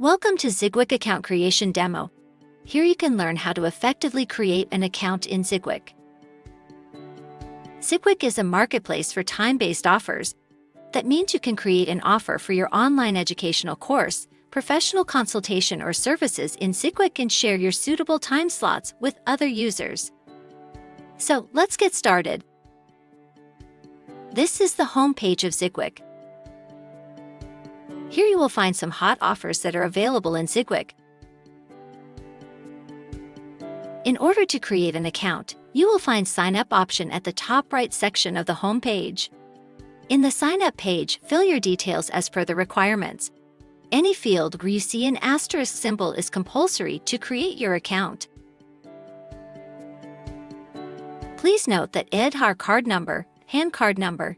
Welcome to Zigwik Account Creation Demo. Here you can learn how to effectively create an account in Zigwik. Zigwik is a marketplace for time-based offers. That means you can create an offer for your online educational course, professional consultation, or services in Zigwik and share your suitable time slots with other users. So let's get started. This is the home page of Zigwik. Here you will find some hot offers that are available in Zigwik. In order to create an account, you will find Sign Up option at the top right section of the home page. In the Sign Up page, fill your details as per the requirements. Any field where you see an asterisk symbol is compulsory to create your account. Please note that Aadhaar card number, PAN card number,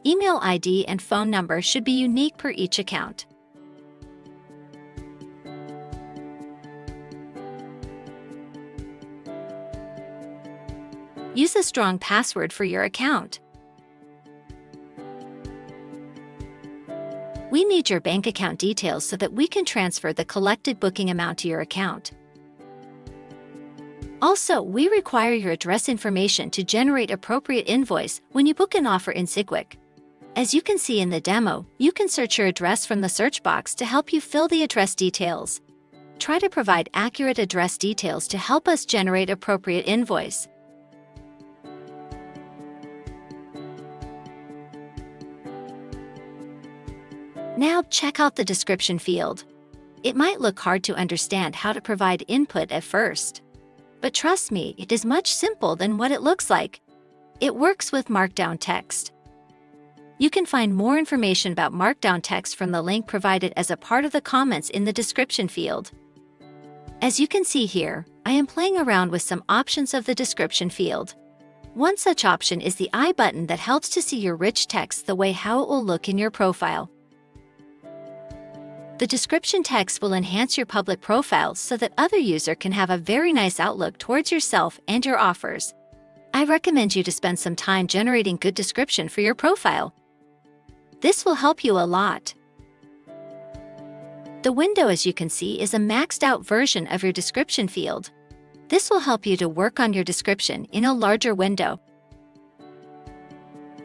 email ID and phone number should be unique per each account. Use a strong password for your account. We need your bank account details so that we can transfer the collected booking amount to your account. Also, we require your address information to generate appropriate invoice when you book an offer in Zigwik. As you can see in the demo, you can search your address from the search box to help you fill the address details. Try to provide accurate address details to help us generate appropriate invoice. Now check out the description field. It might look hard to understand how to provide input at first. But trust me, it is much simpler than what it looks like. It works with markdown text. You can find more information about markdown text from the link provided as a part of the comments in the description field. As you can see here, I am playing around with some options of the description field. One such option is the I button that helps to see your rich text the way how it will look in your profile. The description text will enhance your public profile so that other users can have a very nice outlook towards yourself and your offers. I recommend you to spend some time generating good description for your profile. This will help you a lot. The window, as you can see, is a maxed out version of your description field. This will help you to work on your description in a larger window.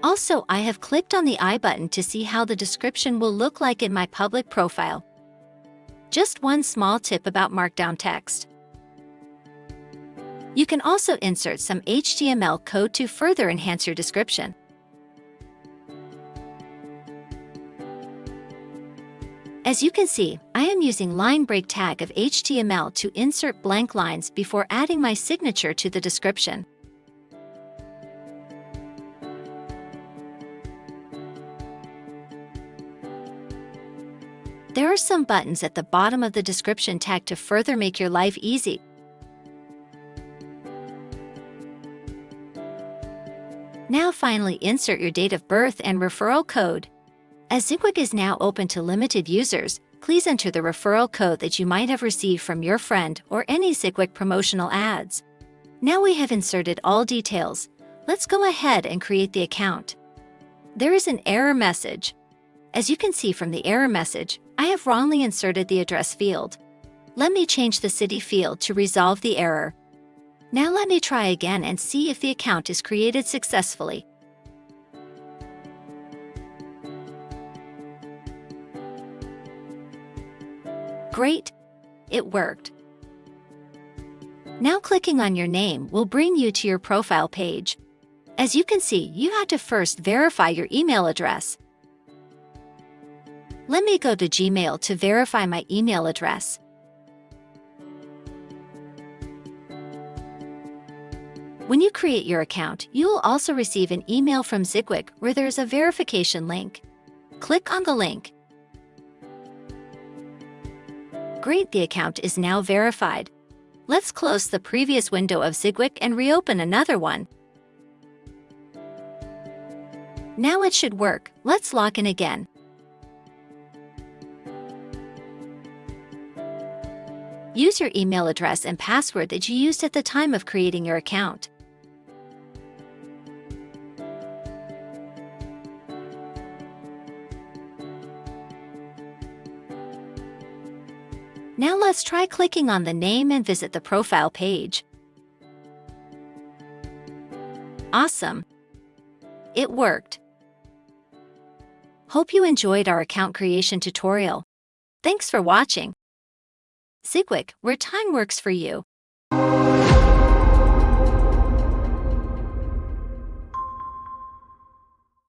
Also, I have clicked on the I button to see how the description will look like in my public profile. Just one small tip about markdown text. You can also insert some HTML code to further enhance your description. As you can see, I am using line break tag of HTML to insert blank lines before adding my signature to the description. There are some buttons at the bottom of the description tag to further make your life easy. Now finally insert your date of birth and referral code. As Zigwik is now open to limited users, please enter the referral code that you might have received from your friend or any Zigwik promotional ads. Now we have inserted all details. Let's go ahead and create the account. There is an error message. As you can see from the error message, I have wrongly inserted the address field. Let me change the city field to resolve the error. Now let me try again and see if the account is created successfully. Great! It worked. Now clicking on your name will bring you to your profile page. As you can see, you have to first verify your email address. Let me go to Gmail to verify my email address. When you create your account, you will also receive an email from Zigwik where there is a verification link. Click on the link. Great, the account is now verified. Let's close the previous window of Zigwik and reopen another one. Now it should work. Let's log in again. Use your email address and password that you used at the time of creating your account. Now let's try clicking on the name and visit the profile page. Awesome! It worked! Hope you enjoyed our account creation tutorial. Thanks for watching. Zigwik, where time works for you.